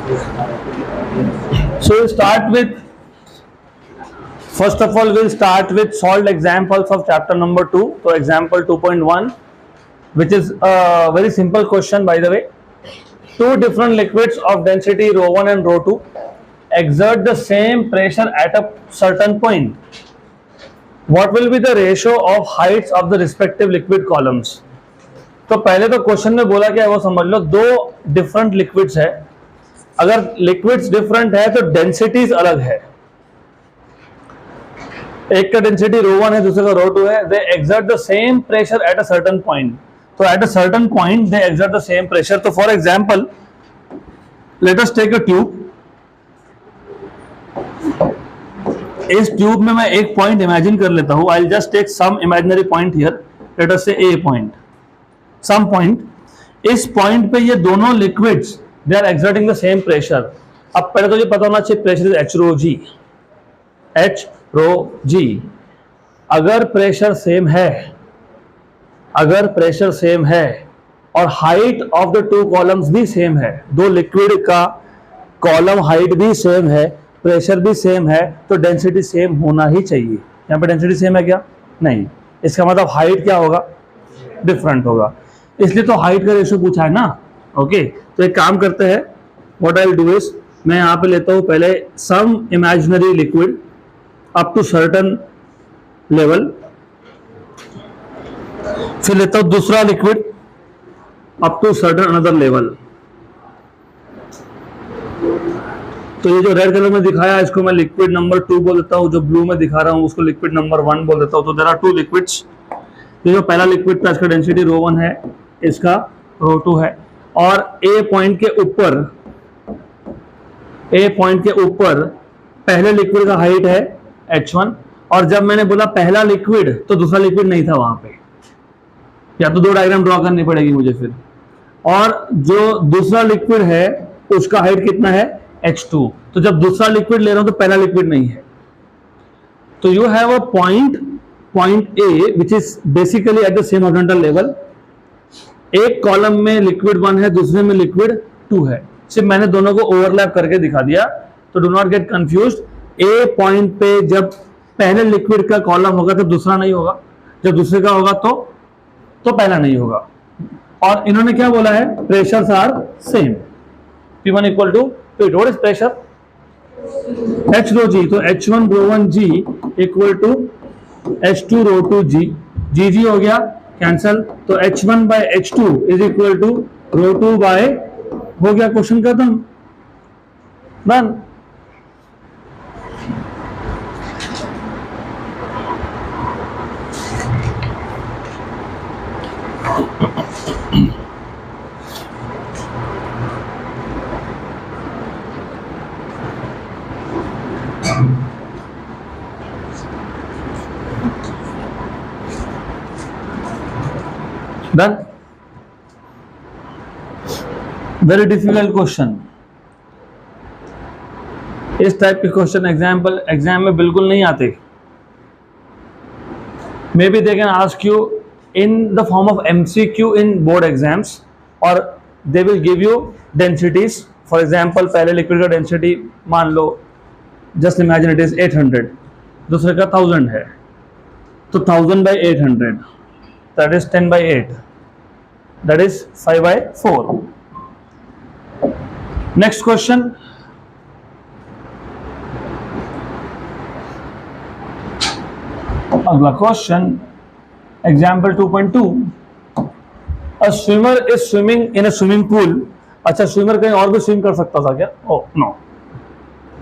So we'll start with, first of all, we'll start with solved examples of chapter number 2. So example 2.1, which is a very simple question, by the way. Two different liquids of density rho 1 and rho 2 exert the same pressure at a certain point. What will be the ratio of heights of the respective liquid columns? तो पहले तो question में बोला क्या है वो समझ लो. दो डिफरेंट लिक्विड्स है. अगर लिक्विड्स डिफरेंट है तो डेंसिटीज अलग है. एक का डेंसिटी रो 1 है, दूसरे का रो 2 है. They exert the same pressure at a certain point. तो at a certain point they exert the same pressure. तो for example let us take a tube. इस ट्यूब में मैं एक पॉइंट इमेजिन कर लेता हूं. I will just take some imaginary point here. Let us say a point, some point. इस point पे ये दोनों liquids they are exerting the same pressure. अब पहले तो ये पता होना चाहिए pressure is H rho ji. H rho G. अगर प्रेशर सेम है, अगर प्रेशर सेम है और height of the two columns भी सेम है, दो लिक्विड का कॉलम हाइट भी सेम है, प्रेशर भी सेम है, तो डेंसिटी सेम होना ही चाहिए. यहाँ पे डेंसिटी सेम है क्या? नहीं. इसका मतलब हाइट क्या होगा? डिफरेंट होगा. इसलिए तो हाइट का रेशियो पूछा है ना. ओके, तो एक काम करते हैं. What I will do is, मैं यहाँ पे लेता हूँ पहले some imaginary liquid up to certain level. फिर लेता हूं दूसरा liquid up to certain another level. तो ये जो रेड कलर में दिखाया इसको मैं लिक्विड नंबर 2 बोल देता हूं. जो ब्लू में दिखा रहा हूं उसको लिक्विड नंबर 1 बोल देता हूं. तो देयर आर टू लिक्विड्स. ये जो पहला लिक्विड था इसका डेंसिटी रो 1 है, इसका रो 2 है. और ए पॉइंट के ऊपर, ए पॉइंट के ऊपर पहले लिक्विड का हाइट है H1. और जब मैंने बोला पहला लिक्विड तो दूसरा लिक्विड नहीं था वहां पे. या तो दो डायग्राम ड्रॉ करनी पड़ेगी मुझे फिर. और जो दूसरा लिक्विड है उसका हाइट कितना है? H2. तो जब दूसरा लिक्विड ले रहा हूं तो पहला लिक्विड नहीं है. तो you have a point, point A which is basically at the same horizontal level. एक कॉलम में लिक्विड 1 है, दूसरे में लिक्विड 2 है. सिर्फ मैंने दोनों को ओवरलैप करके दिखा दिया. तो do not gate confused. A point पे जब पहले लिक्विड का कॉलम होगा तो दूसरा नहीं होगा, जब दूसरे का होगा तो पहला नहीं होगा. और इन्होंने क्या बोला है? Pressures are same. P1 equal to P2. What is pressure? H rho g. तो H1 row 1 ji equal to H2 रो 2 जी. जी जी हो गया कैंसल. तो H1 by H2 is equal to rho 2 by, हो गया क्वेश्चन खत्म. Done. Done. Very difficult question. इस type के question exam में बिल्कुल नहीं आते. Maybe they can ask you in the form of MCQ in board exams, और they will give you densities. For example पहले लिक्विड का डेंसिटी मान लो, जस्ट इमेजिन इट इज 800, दूसरे का 1000 है. तो 1000 by 800 that is 10 by 8, that is 5 by 4. Next question. अगला question, example 2.2. A swimmer is swimming in a swimming pool. अच्छा, स्विमर कहीं और भी स्विम कर सकता था क्या? Oh no.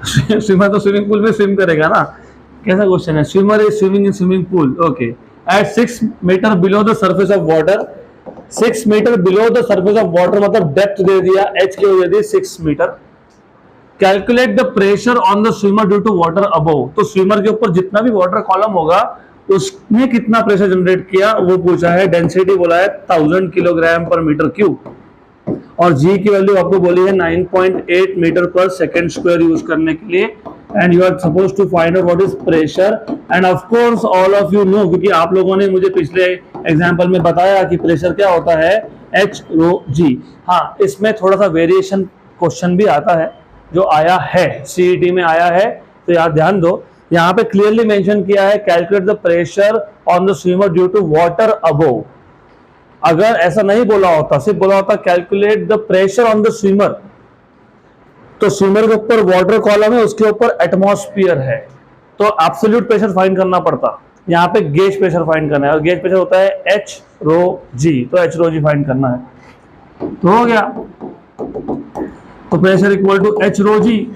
स्विमर तो स्विमिंग पूल में स्विम करेगा ना. कैसा क्वेश्चन है? Swimmer is swimming in swimming pool. Okay, at 6 metre below the surface of water. 6 metre below the surface of water मतलब डेप्थ दे दिया, H की दे दी 6 मीटर. Calculate the pressure on the swimmer due to water above. तो swimmer के ऊपर जितना भी वाटर कॉलम होगा उसने कितना प्रेशर जनरेट किया वो पूछा है. डेंसिटी बोला है 1000 किलोग्राम पर मीटर क्यूब. और जी की वैल्यू आपको बोली है 9.8 मीटर पर सेकेंड स्क्वायर यूज करने के लिए. And you are suppose to find out what is pressure. And of course all of you know, क्योंकि आप लोगों ने मुझे पिछले एग्जांपल में बताया कि प्रेशर क्या होता है, H रो जी. हाँ, इसमें थोड़ा सा वेरिएशन क्वेश्चन भी आता है, जो आया है सीईटी में आया है, तो यार ध्यान दो, यहाँ पे क्लियरली मेंशन किया है calculate the pressure on the swimmer due to water above. अगर ऐसा नहीं बोला होता, सिर्फ बोला होता calculate the pressure on the swimmer, तो स्विमर के ऊपर वाटर कॉलम है, उसके ऊपर एटमॉस्फेयर है, तो एब्सोल्यूट प्रेशर फाइंड करना पड़ता। यहाँ पे गेज प्रेशर फाइंड करना है, और गेज प्रेशर होता है एच रो जी, तो एच रो जी फाइंड करना है, तो हो गया। तो pressure equal to H rho ji,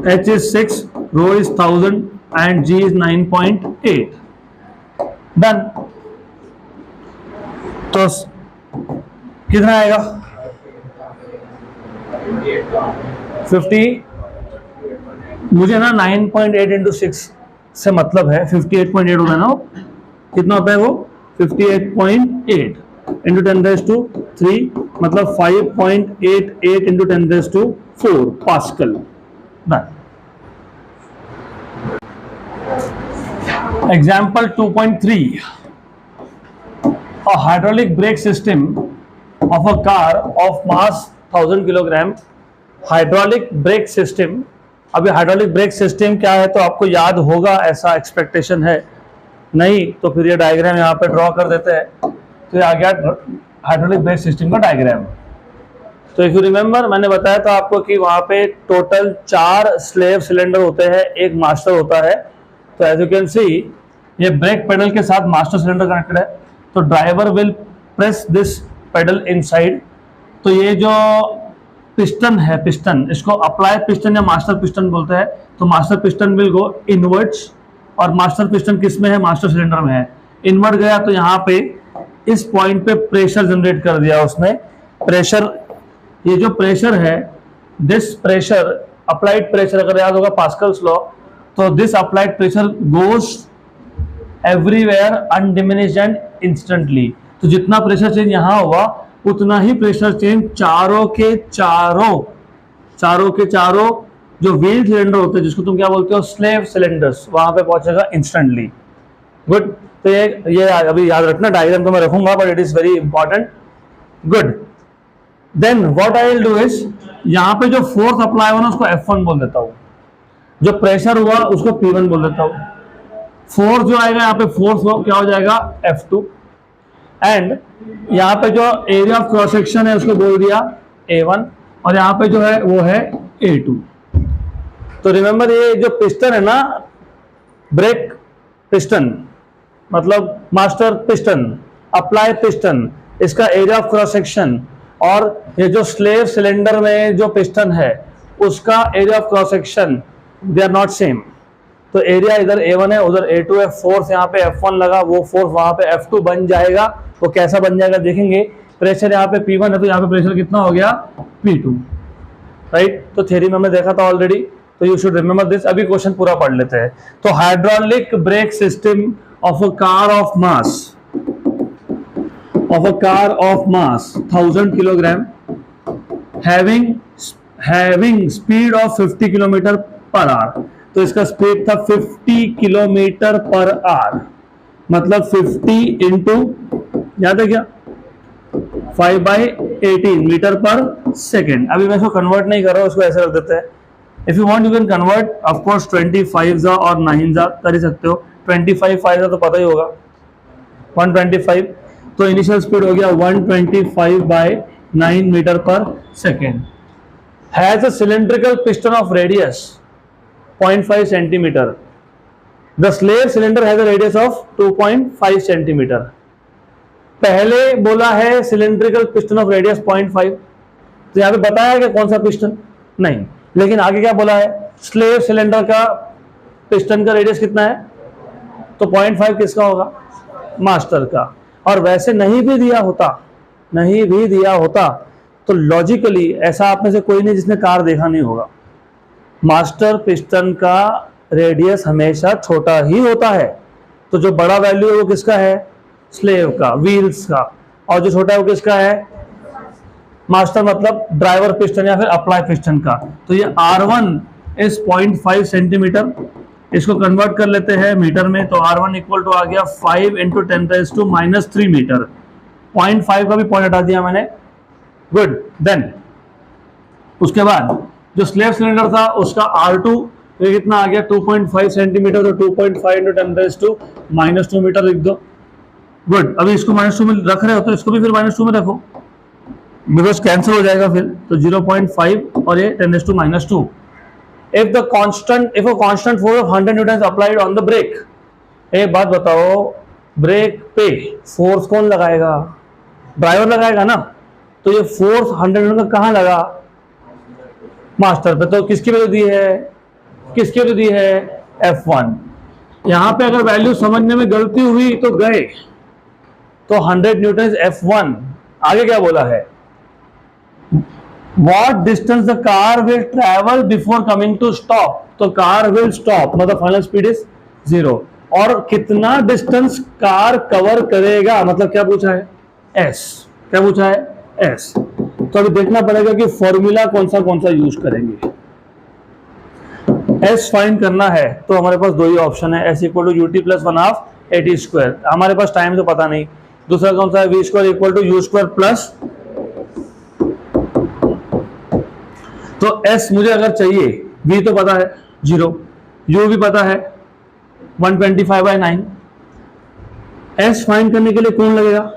H is 6, rho is 1000 and g is 9.8। Done. तो कितना आएगा? 50, मुझे ना 9.8 इंटू 6 से मतलब है 58.8 होता है ना, कितना होता है वो? 58.8 इंटू 10⁻³ मतलब 5.88 into 10⁻⁴ pascal. Example 2.3, a hydraulic brake system of a car of mass 1000 kilogram. Hydraulic brake system, अभी हाइड्रोलिक ब्रेक सिस्टम क्या है तो आपको याद होगा, ऐसा एक्सपेक्टेशन है, नहीं तो फिर ये डायग्राम यहाँ पे ड्रॉ कर देते हैं। तो ये आ गया हाइड्रोलिक ब्रेक सिस्टम का डायग्राम। तो इफ यू रिमेंबर, मैंने बताया था आपको कि वहाँ पे टोटल 4 स्लेव सिलेंडर होते हैं, एक मास्टर होता है। तो एज यू कैन सी, ये ब्रेक पेडल के साथ मास्टर सिलेंडर कनेक्टेड है, तो driver will press this pedal inside. तो ये जो पिस्टन है, पिस्टन, इसको अप्लाई पिस्टन या मास्टर पिस्टन बोलते हैं। तो master piston will go inwards, और मास्टर पिस्टन किस में है? मास्टर सिलेंडर में है। इनवर्ड गया तो यहाँ पे इस पॉइंट पे प्रेशर जनरेट कर दिया उसने। प्रेशर, ये जो प्रेशर है, दिस प्रेशर, अप्लाइड प्रेशर, अगर याद होगा पास्कल्स लॉ, तो this applied pressure goes everywhere undiminished and instantly. तो जितना प्रेशर चेंज यहाँ हुआ, उतना ही प्रेशर चेंज चारों के चारों जो व्हील सिलेंडर होते हैं, जिसको तुम क्या बोलते हो? स्लेव सिलेंडर्स, वहां पे पहुंचेगा इंस्टेंटली। गुड। तो ये अभी याद रखना, डायग्राम तो मैं रखूंगा, but it is very important. Good. Then what I will do is, यहाँ पे जो फोर्स अप्लाई हुआ ना, उसको F1 बोल देता हूँ। जो प्रेशर हुआ उसको P1 बोल देता हूँ। फोर्स जो आएगा यहाँ पे, फोर्स क्या हो जाएगा? F2। एंड यहाँ पे जो एरिया ऑफ क्रॉस सेक्शन है उसको बोल दिया A1, और यहाँ पे जो है वो है A2। तो रिमेंबर, ये जो पिस्टन है ना, ब्रेक पिस्टन मतलब मास्टर पिस्टन, अप्लाई पिस्टन, इसका एरिया ऑफ क्रॉस सेक्शन, और ये जो स्लेव सिलेंडर में जो पिस्टन है उसका area of cross section, they are not same. तो एरिया इधर A1 है, उधर A2 है। फोर्स यहाँ पे F1 लगा, वो फोर्स वहां पे F2 बन जाएगा। वो कैसा बन जाएगा देखेंगे। प्रेशर यहाँ पे P1 है, तो यहाँ पे प्रेशर कितना हो गया? P2, right. तो थ्योरी में हमने देखा था ऑलरेडी, तो यू शुड रिमेंबर दिस। अभी क्वेश्चन पूरा पढ़ लेते हैं। तो hydraulic brake system of a car of mass 1000 kilogram having speed of 50 kilometre per hour. तो इसका स्पीड था 50 किलोमीटर पर आवर, मतलब 50 इंटू, याद है क्या, 5/18 मीटर पर सेकेंड। अभी मैं इसको कन्वर्ट नहीं कर रहा हूँ, उसको ऐसे रख देते हैं। If you want you can convert, of course 25 जा और 9 जा कर ही सकते हो। 25 5 जा तो पता ही होगा, 125। तो इनिशियल स्पीड हो गया 125/9 मीटर पर second. Has a cylindrical piston of radius 0.5 centimetre. The slave cylinder has a radius of 2.5 centimetre. पहले बोला है सिलेंड्रिकल पिस्टन ऑफ रेडियस 0.5, तो यहाँ पे बताया कि कौन सा पिस्टन नहीं, लेकिन आगे क्या बोला है? स्लेव सिलेंडर का पिस्टन का रेडियस कितना है? तो 0.5 किसका होगा? मास्टर का। और वैसे नहीं भी दिया होता तो लॉजिकली ऐसा आप में से कोई नहीं जिसने कार देखा नहीं होगा, मास्टर पिस्टन का रेडियस हमेशा छोटा ही होता है। तो जो बड़ा वैल्यू है वो किसका है? स्लेव का, व्हील्स का। और जो छोटा है वो किसका है? मास्टर मतलब ड्राइवर पिस्टन या फिर अप्लाई पिस्टन का। तो ये R1 इज 0.5 सेंटीमीटर। इसको कन्वर्ट कर लेते हैं मीटर में, तो R1 इक्वल टू आ गया 5 इंटू 10⁻³ मीटर। 0.5 का भी पॉइंट हटा दिया मैंने। गुड। देन उसके बाद जो स्लेव सिलेंडर था उसका R2 ये कितना आ गया 2.5 सेंटीमीटर, तो 2.5 इंटू 10⁻² मीटर लिख दो। गुड। अभी इसको -2 में रख रहे हो तो इसको भी फिर -2 में रखो, बिकॉज कैंसिल हो जाएगा फिर, तो 0.5 और ये 10⁻²। if a constant force of 100 newton applied on the brake, एक बात बताओ, ब्रेक पे फोर्स कौन लगाएगा? ड्राइवर लगाएगा ना। तो ये फोर्स 100 न्यूटन का कहाँ लगा? मास्टर पे। तो किसकी वैल्यू दी है? किसकी वैल्यू दी है? F1। यहां पे अगर वैल्यू समझने में गलती हुई तो गए, तो 100 न्यूटन F1। आगे क्या बोला है? What distance the car will travel before coming to stop? तो कार will stop, मतलब फाइनल स्पीड इज 0। और कितना डिस्टेंस कार कवर करेगा, मतलब क्या पूछा है? S। क्या पूछा है? S। तो अभी देखना पड़ेगा कि फॉर्मूला कौन सा यूज करेंगे। S फाइंड करना है तो हमारे पास दो ही ऑप्शन है, S equal to UT plus 1/2 AT²। हमारे पास टाइम तो पता नहीं। दूसरा कौन सा है? V² equal to U² plus, तो S मुझे अगर चाहिए, V तो पता है 0, U भी पता है 125/9। S फाइंड करने के लिए कौन लगेगा?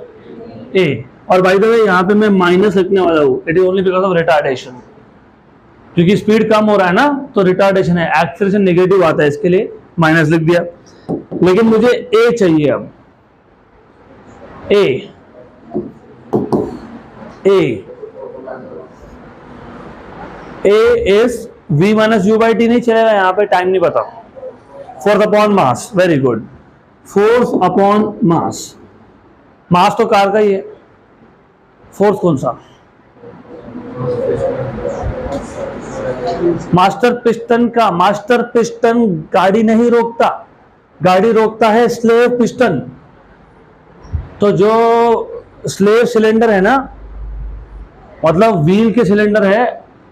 A। और बाय द वे यहाँ पे मैं माइनस लिखने वाला हूँ, it is only because of retardation, क्योंकि स्पीड कम हो रहा है ना, तो रिटार्डेशन है, एक्सेलरेशन नेगेटिव आता है, इसके लिए माइनस लिख दिया। लेकिन मुझे A चाहिए। अब A is V minus U/T नहीं चलेगा, यहाँ पे टाइम नहीं पता। Force upon mass, very good, force upon mass. Mass तो कार का ही है, फोर्स कौन सा? मास्टर पिस्टन का। मास्टर पिस्टन गाड़ी नहीं रोकता, गाड़ी रोकता है स्लेव पिस्टन। तो जो स्लेव सिलेंडर है ना, मतलब व्हील के सिलेंडर है,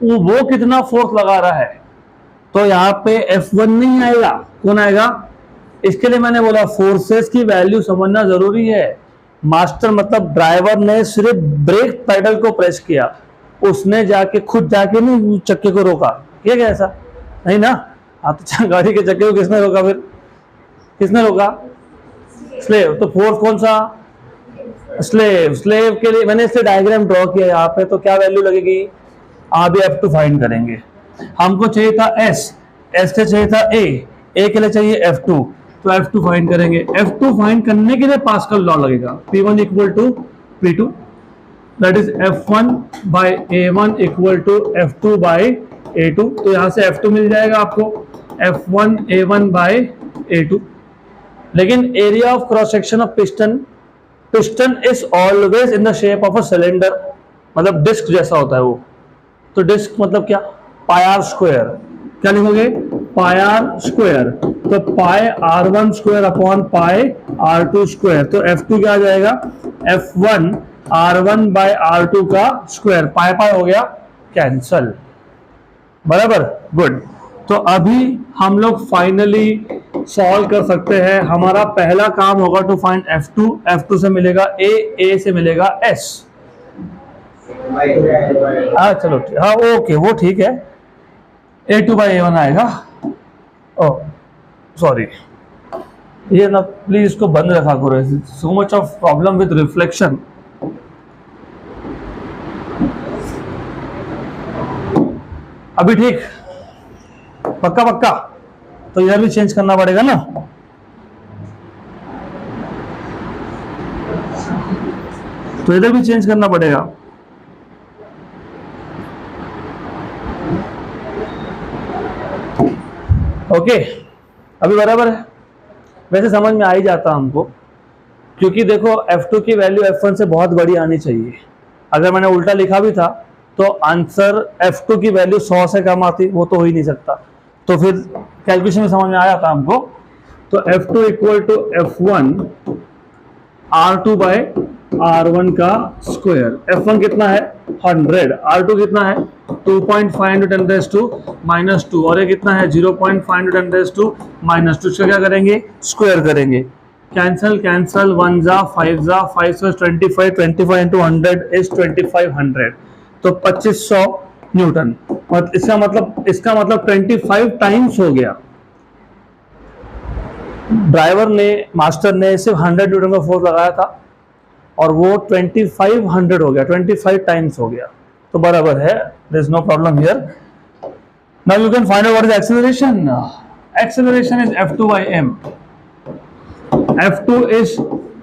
वो कितना फोर्स लगा रहा है, तो यहाँ पे F1 नहीं आएगा, कौन आएगा? इसके लिए मैंने बोला फोर्सेस की वैल्यू समझना जरूरी है। मास्टर मतलब ड्राइवर ने सिर्फ ब्रेक पेडल को प्रेस किया, उसने जाके खुद जाके नहीं चक्के को रोका, किया क्या? ऐसा नहीं ना। हाँ, तो गाड़ी के चक्के को किसने रोका? फिर किसने रोका? स्लेव। तो फोर्स कौन सा? स्लेव। स्लेव के लिए मैंने इससे डायग्राम ड्रॉ किया यहाँ पे, तो क्या वैल्यू लगेगी? अभी F2 फाइंड करेंगे। हमको चाहिए था S से चाहिए था A के लिए चाहिए F2, तो F2 फाइंड करेंगे। F2 फाइंड करने के लिए पास्कल लॉ लगेगा, P1 equal to P2, that is F1 by A1 equal to F2 by A2। तो यहां से F2 मिल जाएगा आपको, F1 A1 बाय A2। लेकिन area of cross section of piston is always in the shape of a cylinder, मतलब disc जैसा होता है वो। तो डिस्क मतलब क्या? πr²। क्या लिखोगे? πr²। तो πr1² अपॉन πr2²। तो F2 क्या आ जाएगा? F1 R1 बाय R2 का स्क्वायर। पाई हो गया कैंसल, बराबर, गुड। तो अभी हम लोग फाइनली सॉल्व कर सकते हैं। हमारा पहला काम होगा टू फाइंड F2। F2 से मिलेगा A से मिलेगा S। हाँ चलो, हाँ ओके, वो ठीक है। A2 बाई A1 आएगा। ओ सॉरी, ये ना प्लीज इसको बंद रखा करो, so much of problem with reflection. अभी ठीक, पक्का पक्का। तो इधर भी चेंज करना पड़ेगा ना, तो इधर भी चेंज करना पड़ेगा। ओके, अभी बराबर है। वैसे समझ में आ ही जाता हमको, क्योंकि देखो F2 की वैल्यू F1 से बहुत बड़ी आनी चाहिए। अगर मैंने उल्टा लिखा भी था तो आंसर F2 की वैल्यू 100 से कम आती, वो तो हो ही नहीं सकता। तो फिर कैलकुलेशन में समझ में आ जाता हमको। तो F2 equal to F1 R2 bye R1 का स्क्वायर। F1 कितना है? 100। R2 कितना है? 2.5 into 10⁻², और ये कितना है? 0.5 into 10⁻²। इसका क्या करेंगे? स्क्वायर करेंगे। कैंसल कैंसल, 1 जा 5 जा, 5 से 25 into 100 is 2500। तो 2500 न्यूटन। और इसका मतलब 25 टाइम्स हो गया। ड्राइवर ने, मास्टर ने सिर्फ 100 न्यूटन का फोर्स लगाया था और वो 2500 हो गया, 25 टाइम्स हो गया, तो बराबर है, there is no problem here. Now you can find out what is acceleration. Acceleration is F2 by m. F2 is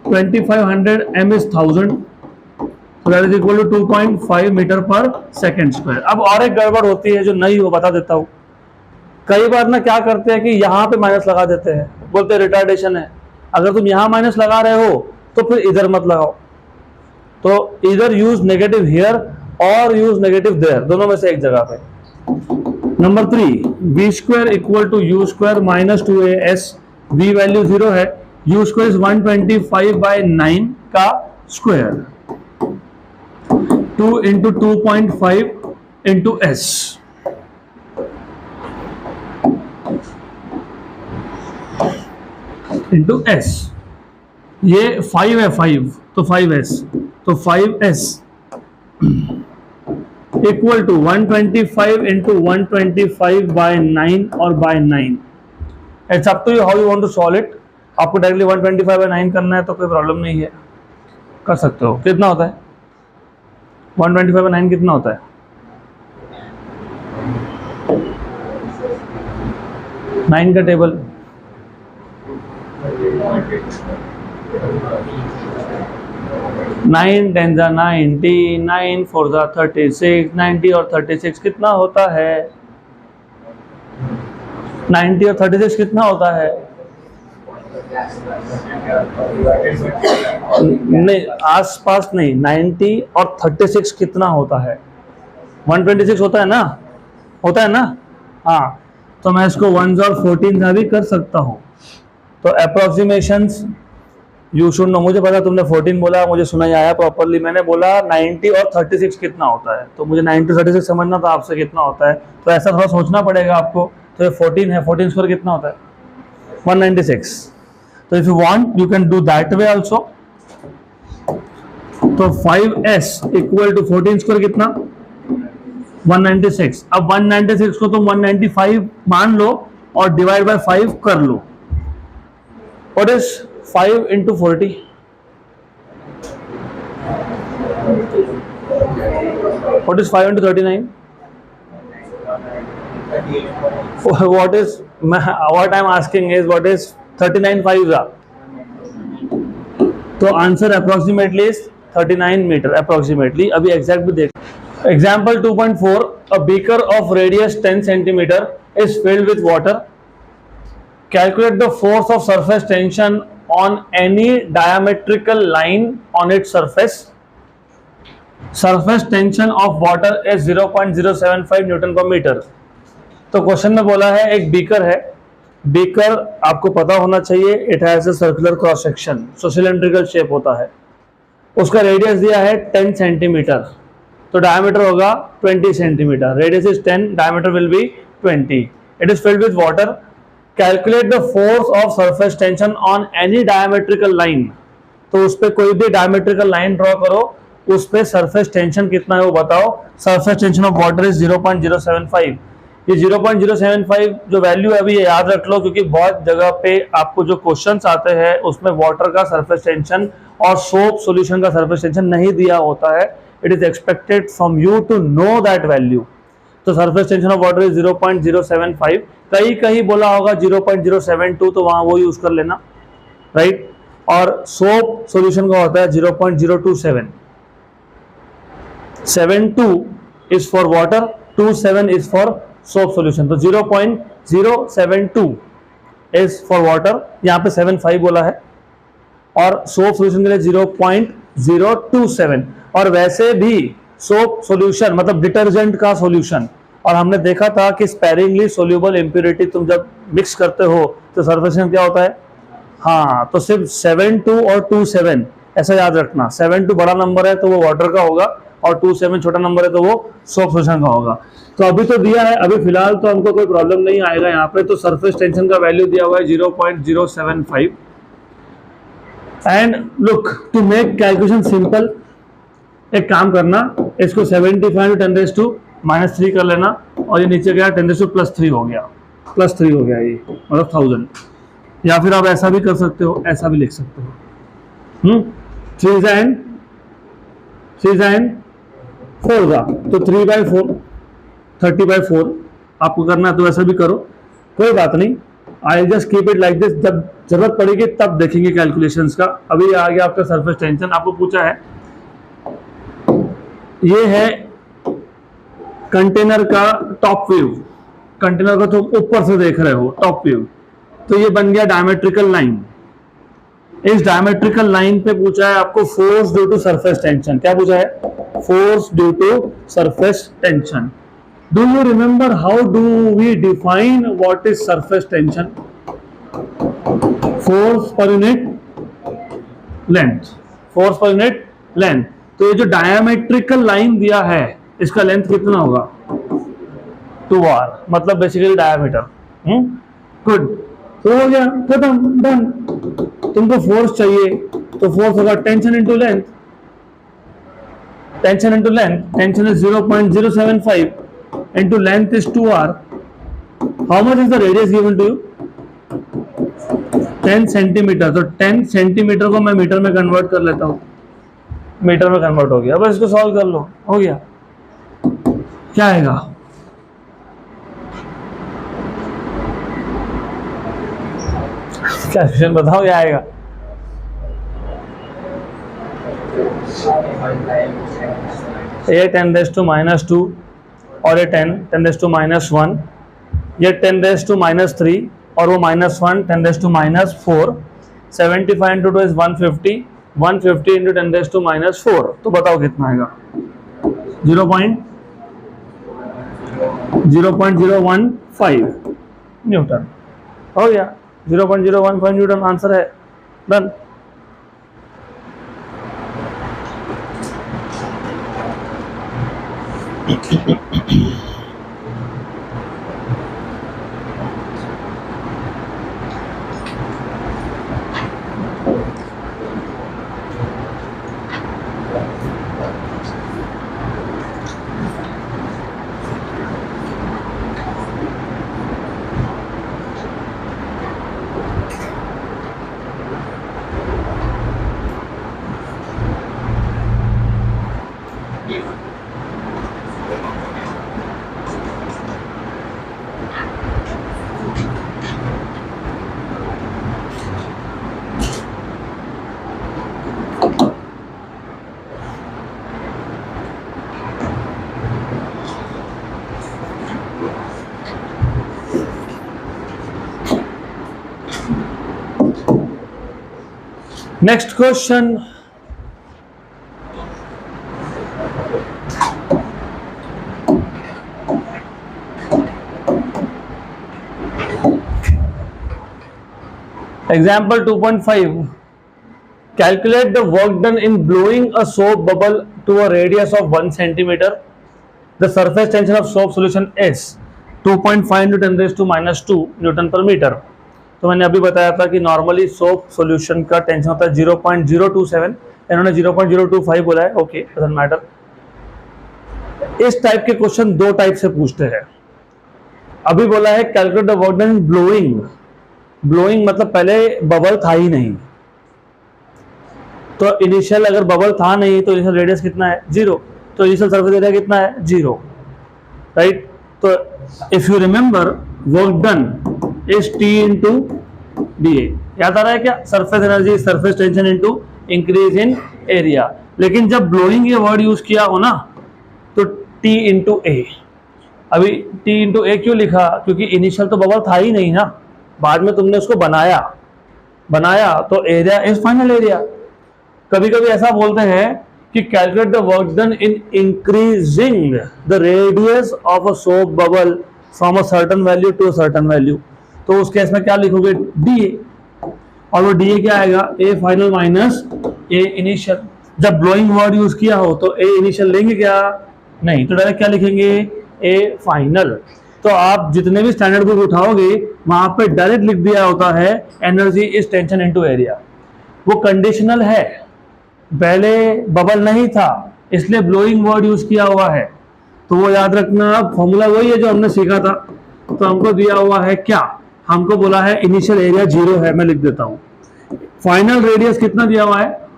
2500, m is 1000, so that is equal to 2.5 metre पर सेकेंड स्क्वायर। अब और एक गड़बड़ होती है जो नहीं हो, बता देता हूँ। कई बार ना क्या करते हैं कि यहाँ पे माइनस लगा देते हैं, बोलते हैं रिटार्डेशन है। अगर तुम यहाँ माइनस लगा रहे हो तो फिर इधर मत लगाओ, तो इधर यूज नेगेटिव हियर और यूज नेगेटिव देयर, दोनों में से एक जगह पे। Number 3, v square equal to u square minus 2as, v value 0 है, यू स्क्वायर इज 125/9 का square, 2 into 2.5 into s. Into s, ये 5 है, 5 तो 5s, तो 5s इक्वल टू 125 इंटू 125/9 और by 9। It's up to you how you want to solve it. आपको directly 125/9 करना है तो कोई प्रॉब्लम नहीं है, कर सकते हो। कितना होता है 125/9, कितना होता है? 9 का टेबल, 9 10 जा 90, 9 4 जा 36, 90 और 36 कितना होता है? 90 और 36 कितना होता है? नहीं, आसपास नहीं, 90 और 36 कितना होता है? 126 होता है ना, होता है ना? हाँ, तो मैं इसको 1s और 14 का भी कर सकता हूँ। तो अप्रोक्सीमेशंस यू शुड नो। मुझे पता तुमने 14 बोला, मुझे सुना ही आया प्रॉपरली। मैंने बोला 90 और 36 कितना होता है, तो मुझे 90 36 समझना था आपसे कितना होता है, तो ऐसा थोड़ा सोचना पड़ेगा आपको। तो ये 14 है, 14 स्क्वायर कितना होता है? 196। तो if you want you can do that way also. तो 5s इक्वल टू 14 स्क्वायर कितना? 196। अब 196 को तुम 195 मान लो और डिवाइड बाय 5 कर लो। What is 5 into 40? What is 5 into 39? What I'm asking is what is 39 5s are? तो answer approximately is 39 metre approximately. अभी एग्जैक्ट भी देख। Example 2.4, a beaker of radius 10 centimetre is filled with water. Calculate the force of surface tension on any diametrical line on its surface. Surface tension of water is 0.075 Newton per metre. तो question में बोला है एक beaker है, beaker आपको पता होना चाहिए, it has a circular cross section, so cylindrical shape होता है। उसका रेडियस दिया है 10 सेंटीमीटर, तो डायमीटर होगा 20 centimetre. Radius is 10, diameter will be 20। It is filled with water. Calculate the force of surface tension on any diametrical line. तो उस पर कोई भी डायमेट्रिकल लाइन ड्रॉ करो, उस पर सरफेस टेंशन कितना है वो बताओ। Surface tension of water is 0.075। ये 0.075 जो वैल्यू है अभी ये याद रख लो, क्योंकि बहुत जगह पे आपको जो क्वेश्चंस आते हैं उसमें वाटर का सरफेस टेंशन और सोप सॉल्यूशन का सरफेस टेंशन नहीं दिया होता है। It is expected from you to know that value. तो surface tension of water is 0.075। कहीं कहीं बोला होगा 0.072, तो वहां वो यूज कर लेना, राइट। और सोप सॉल्यूशन का होता है 0.027। 72 is for water, 27 is for soap solution. तो 0.072 इज फॉर वाटर, यहाँ पे 75 बोला है, और सोप सॉल्यूशन के लिए 0.027। और वैसे भी सोप सॉल्यूशन मतलब डिटर्जेंट का सॉल्यूशन, और हमने देखा था कि स्पेरिंगली सोल्यूबल इम्प्योरिटी तुम जब मिक्स करते हो तो सरफेस टेंशन क्या होता है? हाँ, तो सिर्फ 72 और 27 ऐसा याद रखना। 72 बड़ा नंबर है तो वो वाटर का होगा, और 27 छोटा नंबर है तो वो सोप सॉल्यूशन का होगा। तो अभी तो दिया है, अभी फिलहाल तो हमको कोई प्रॉब्लम नहीं आएगा यहाँ पे। तो सरफेस टेंशन का वैल्यू दिया हुआ है 0.075। And look, to make calculation simple, एक काम करना, इसको 75 × 10⁻⁴ -3 कर लेना, और ये नीचे गया 10⁻³ हो गया, +3 हो गया, ये मतलब 1000। या फिर आप ऐसा भी कर सकते हो, ऐसा भी लिख सकते हो, 3 4 का तो 3/4 30/4 आपको करना है तो ऐसा भी करो, कोई बात नहीं। I just keep it like this, जब जरूरत पड़ेगी तब देखेंगे कैलकुलेशंस का। अभी आ गया आपका सरफेस टेंशन, आपको पूछा है ये है कंटेनर का टॉप व्यू, कंटेनर को तो ऊपर से देख रहे हो टॉप व्यू, तो ये बन गया डायमेट्रिकल लाइन। इस डायमेट्रिकल लाइन पे पूछा है आपको force due to surface tension, क्या पूछा है? Force due to surface tension. Do you remember how do we define what is surface tension? Force per unit length, force per unit length. तो ये जो डायमेट्रिकल लाइन दिया है इसका length कितना होगा? 2r, मतलब बेसिकली डायमीटर। गुड, तो हो गया, खत्म, डन। तुमको फोर्स चाहिए तो फोर्स होगा tension into length, tension into length, tension is 0.075 into length is 2r। How much is the radius given to you? 10 centimetre. तो 10 सेंटीमीटर को मैं मीटर में कन्वर्ट कर लेता हूं, मीटर में कन्वर्ट हो गया। अब इसको सॉल्व कर लो, हो गया। क्या आएगा? क्या बताओ क्या आएगा? ये 10⁻² और ये 10⁻⁻1, ये 10⁻³ और वो -1 10⁻⁻4। 75 इंटू 2 इज 150, 150 इंटू 10⁻⁻4। तो बताओ कितना आएगा? 0.015 न्यूटन। हो गया, 0.015 न्यूटन आंसर है, done. Next question. Example 2.5. Calculate the work done in blowing a soap bubble to a radius of 1 centimeter. The surface tension of soap solution is 2.5 into 10⁻⁻2 Newton per metre. तो मैंने अभी बताया था कि normally soap solution का tension होता है 0.027, इन्होंने 0.025 बोला है, ओके, डजंट मैटर। इस टाइप के क्वेश्चन दो टाइप से पूछते हैं। अभी बोला है calculate the work done in blowing. Blowing मतलब पहले बबल था ही नहीं, तो इनिशियल अगर बबल था नहीं तो इनिशियल रेडियस कितना है? 0, तो इनिशियल सरफेस एरिया कितना है? 0, राइट। तो if you remember work done is T into DA, याद आ रहा है क्या? Surface energy surface tension into increase in area. लेकिन जब ब्लोइंग ये वर्ड यूज किया हो ना तो T इंटू A। अभी T इंटू A क्यों लिखा? क्योंकि इनिशियल तो बबल था ही नहीं ना, बाद में तुमने उसको बनाया तो एरिया इज फाइनल एरिया। कभी कभी ऐसा बोलते हैं कि calculate the work done in increasing the radius of a soap bubble from a certain value to a certain value. तो उस केस में क्या लिखोगे? DA, और वो DA क्या आएगा? A final minus A initial. जब ब्लोइंग वर्ड यूज किया हो तो A इनिशियल लेंगे क्या? नहीं, तो डायरेक्ट क्या लिखेंगे? A final. तो आप जितने भी स्टैंडर्ड बुक उठाओगे वहां पे डायरेक्ट लिख दिया होता है energy is tension into area. वो कंडीशनल है, पहले बबल नहीं था इसलिए ब्लोइंग वर्ड यूज किया हुआ है। तो वो याद रखना, फॉर्मूला वही है जो हमने सीखा था। तो हमको दिया हुआ है क्या, हमको बोला है इनिशियल एरिया 0 है, मैं लिख देता हूं। फाइनल रेडियस कितना दिया हुआ है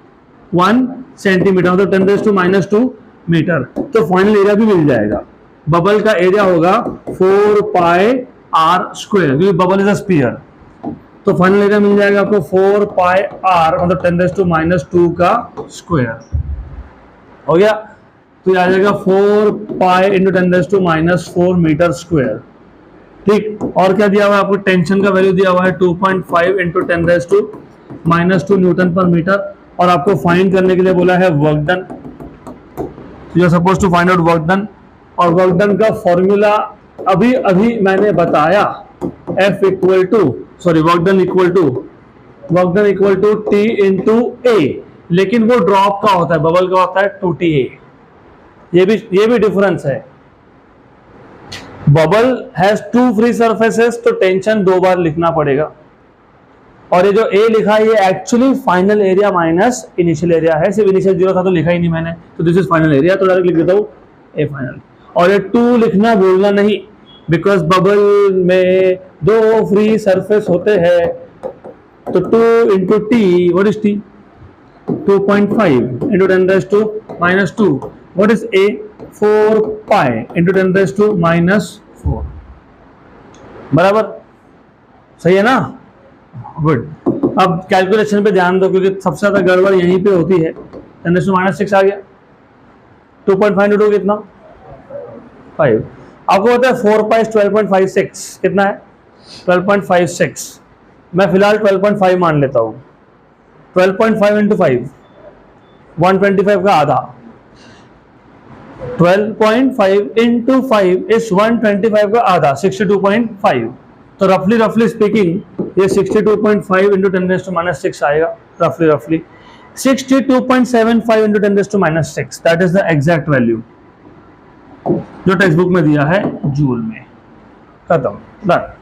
1 सेंटीमीटर, मतलब 10⁻² मीटर। तो फाइनल एरिया भी मिल जाएगा। बबल का एरिया होगा 4πr², क्योंकि बबल इज अ स्फीयर। तो फाइनल एरिया मिल जाएगा आपको 4πr, मतलब 10⁻² का स्क्वायर हो गया। तो ये आ जाएगा 4π × 10⁻⁴ मीटर स्क्वायर। ठीक, और क्या दिया हुआ है आपको, टेंशन का वैल्यू दिया हुआ है 2.5 × 10⁻² न्यूटन पर मीटर। और आपको फाइंड करने के लिए बोला है work done. You are suppose to find out work done. और वर्क डन का फॉर्मूला अभी अभी मैंने बताया, F equal to work done equal to T into A, लेकिन वो ड्रॉप का होता है, बबल का होता है 2TA। ये भी डिफरेंस है। बबल हैज 2 फ्री सरफेसेस, तो टेंशन 2 बार लिखना पड़ेगा। और ये जो A लिखा है ये actually final area minus initial area है। सिर्फ इनिशियल 0 था तो लिखा ही नहीं मैंने, तो दिस इज फाइनल एरिया, तो डायरेक्ट लिख देता हूँ A फाइनल। और ये 2 लिखना भूलना नहीं, बिकॉज बबल में 2 फ्री सरफेस होते हैं। तो 2 into T, what is T, 2.5 into 10⁻²। What is A, 4π into 10⁻⁴। बराबर, सही है ना, गुड। अब कैलकुलेशन पे ध्यान दो, क्योंकि सबसे ज्यादा गड़बड़ यहीं पे होती है। 10⁻⁶ आ गया, 2.5 इंटू 2 कितना 5। आपको पता है 4π 12.56 कितना है 12.56। मैं फिलहाल 12.5 मान लेता हूं। 12.5 इंटू 5 125 का आधा। 12.5 इंटू 5 इज 125 का आधा, 62.5। तो रफली स्पीकिंग ये 62.5 इंटू 10⁻⁶ आएगा। रफली 62.75 into 10⁻⁶, that is the exact value जो टेक्स्ट बुक में दिया है जूल में। खत्म, डन।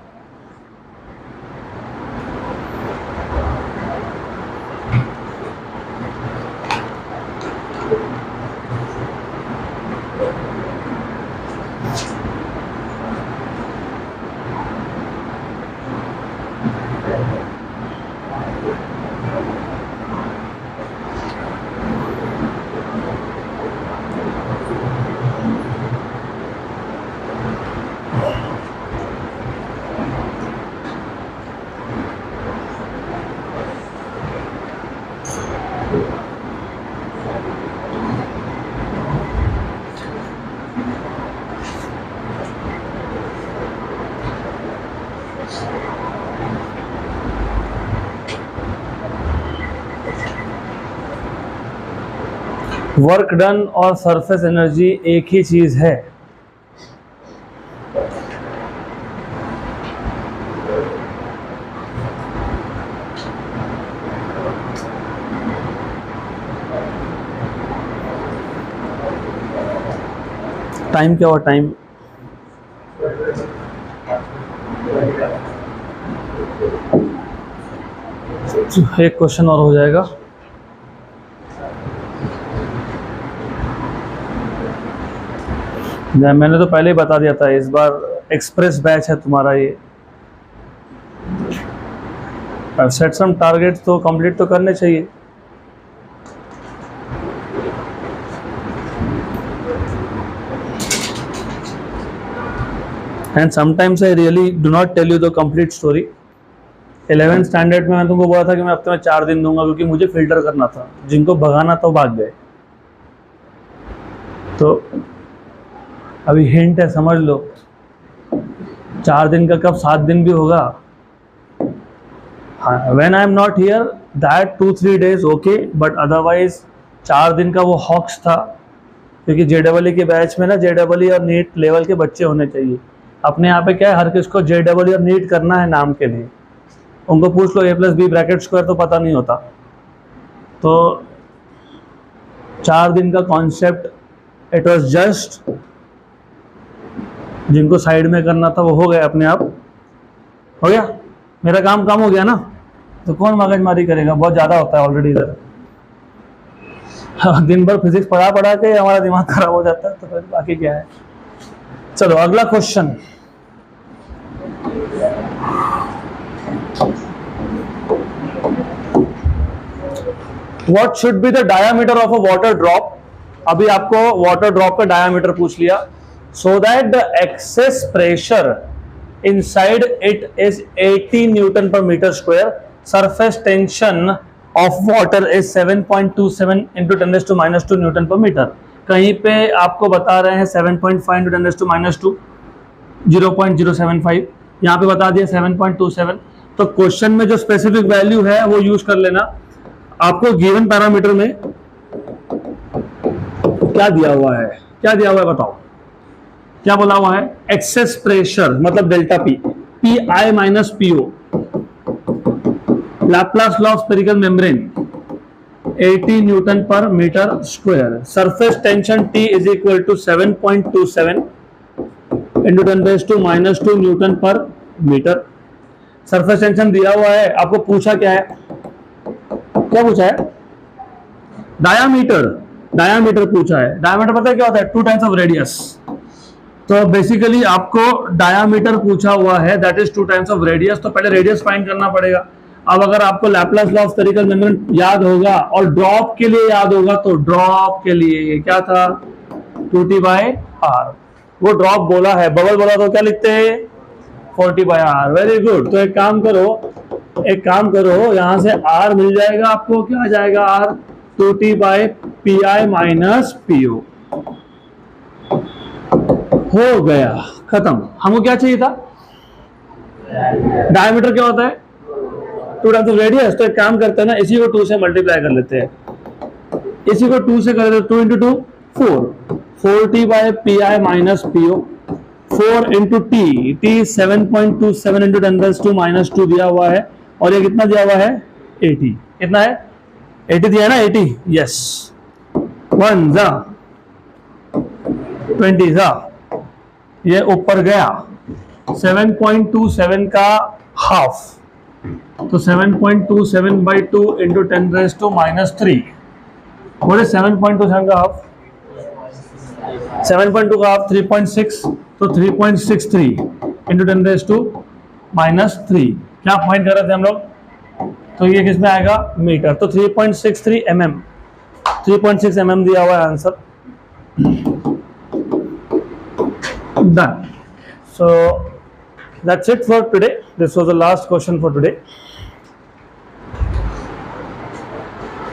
वर्क डन और सरफेस एनर्जी एक ही चीज है। टाइम क्या हुआ, टाइम एक क्वेश्चन और हो जाएगा। मैंने तो पहले ही बता दिया था, इस बार एक्सप्रेस बैच है तुम्हारा ये। सेट सम टारगेट्स तो कंप्लीट तो करने चाहिए। And sometimes I really do not tell you the complete story. 11th standard में मैं तुमको बोला था कि मैं हफ्ते में 4 दिन दूंगा, क्योंकि मुझे फिल्टर करना था, जिनको भगाना था वो भाग गए। तो अभी हिंट है, समझ लो। 4 दिन का कब 7 दिन भी होगा। हाँ, when I am not here that 2-3 days okay, but otherwise 4 दिन का वो हॉक्स था, क्योंकि JEE के बैच में ना JEE और नीट लेवल के बच्चे होने चाहिए। अपने यहाँ पे क्या है, हर किसको JEE और नीट करना है नाम के लिए। उनको पूछ लो A+B² तो पता नहीं होता। तो 4 दिन का कॉन्सेप्ट इट वाज जस्ट, जिनको साइड में करना था वो हो गया, अपने आप हो गया। मेरा काम कम हो गया ना, तो कौन मगजमारी करेगा, बहुत ज़्यादा होता है ऑलरेडी इधर। दिन भर फिजिक्स पढ़ा के हमारा दिमाग खराब हो जाता है, तो फिर बाकी क्या है। चलो अगला question, what should be the diameter of a water drop. अभी आपको वाटर ड्रॉप का डायामीटर पूछ लिया, so that the excess pressure inside it is 80 newton per metre square, surface tension of water is 7.27 into 10⁻² newton per metre. कहीं पे आपको बता रहे हैं 7.5 इंटू 10⁻², 0.075, यहाँ पे बता दिया 7.27। तो क्वेश्चन में जो स्पेसिफिक वैल्यू है वो यूज कर लेना। आपको गिवन पैरामीटर में क्या दिया हुआ है, क्या दिया हुआ है बताओ, क्या बोला हुआ है, एक्सेस प्रेशर मतलब delta P, P I minus P O, Laplace law of spherical membrane 80 newton per metre square, surface tension T is equal to 7.27 into 10⁻² newton per metre. Surface tension दिया हुआ है, आपको पूछा क्या है, क्या पूछा है, डायामीटर, डायामीटर पूछा है। डायामीटर पता है क्या होता है, 2 टाइम्स ऑफ रेडियस। तो बेसिकली आपको डायामीटर पूछा हुआ है, that is 2 times of radius. तो पहले रेडियस फाइंड करना पड़ेगा। अब अगर आपको Laplace law of spherical membrane याद होगा और ड्रॉप के लिए याद होगा, तो ड्रॉप के लिए क्या था, 2T/r। वो ड्रॉप बोला है, बबल बोला तो क्या लिखते हैं, 40/r। Very good. तो एक काम करो, यहां से r मिल जाएगा आपको, क्या आ जाएगा r, 2T/pi माइनस पीओ। हो गया, खत्म। हमको क्या चाहिए था, डायमीटर क्या होता है, 2 टाइम्स ऑफ रेडियस। तो एक काम करते हैं ना, इसी को 2 से मल्टीप्लाई कर लेते हैं, इसी को 2 से कर लेते हैं, 2 into 2 4, 4T/pi minus PO, 4 into T 7.27 into 10⁻² दिया हुआ है, और ये कितना दिया हुआ है, 80। कितना है, 80 दिया है ना, 80, यस। 1 जा 20 जा, ये ऊपर गया 7.27 का हाफ, तो 7.27/2 इंटू 10⁻³ बोले 7.27 का हाफ, 7.2 का हाफ 3.6, तो 3.63 इंटू 10⁻³ क्या फाइंड कर रहे थे हम लोग, तो ये किस में आएगा, मीटर। तो 3.63 mm, 3.6 mm दिया हुआ है answer. Done. So that's it for today. This was the last question for today.